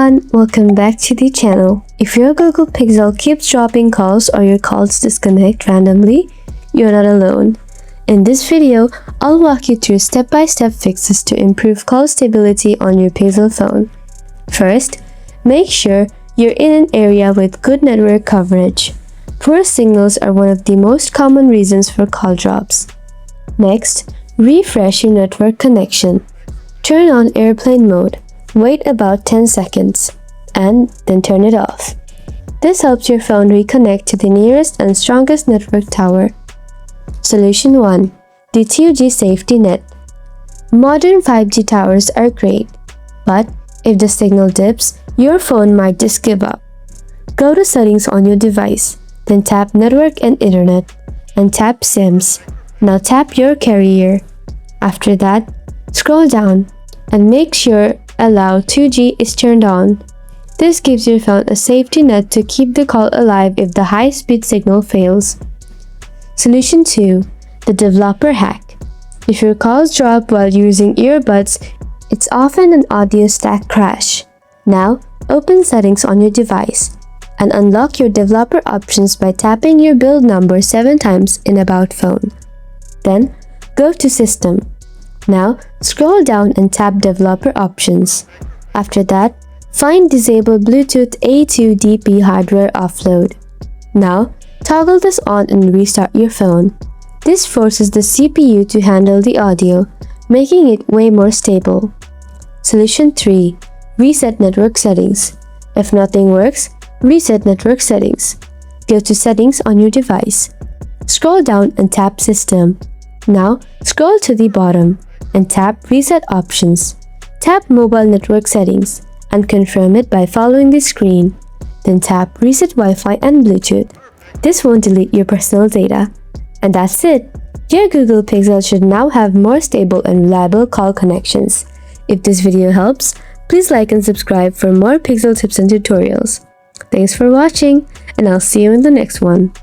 everyone, welcome back to the channel. If your Google Pixel keeps dropping calls or your calls disconnect randomly, you're not alone. In this video, I'll walk you through step-by-step fixes to improve call stability on your Pixel phone. First, make sure you're in an area with good network coverage. Poor signals are one of the most common reasons for call drops. Next, refresh your network connection. Turn on airplane mode. Wait about 10 seconds, and then turn it off. This helps your phone reconnect to the nearest and strongest network tower. Solution 1. The 2G Safety Net. Modern 5G towers are great, but if the signal dips, your phone might just give up. Go to Settings on your device, then tap Network and Internet, and tap SIMs. Now tap your carrier. After that, scroll down and make sure Allow 2G is turned on. This gives your phone a safety net to keep the call alive if the high-speed signal fails. Solution 2. The Developer Hack. If your calls drop while using earbuds, it's often an audio stack crash. Now, open Settings on your device and unlock your developer options by tapping your build number 7 times in About Phone. Then, go to System. Now, scroll down and tap Developer Options. After that, find Disable Bluetooth A2DP Hardware Offload. Now, toggle this on and restart your phone. This forces the CPU to handle the audio, making it way more stable. Solution 3. Reset Network Settings. If nothing works, reset network settings. Go to Settings on your device. Scroll down and tap System. Now, scroll to the bottom and tap Reset Options. Tap Mobile Network Settings and confirm it by following the screen. Then tap Reset Wi-Fi and Bluetooth. This won't delete your personal data. And that's it! Your Google Pixel should now have more stable and reliable call connections. If this video helps, please like and subscribe for more Pixel tips and tutorials. Thanks for watching, and I'll see you in the next one.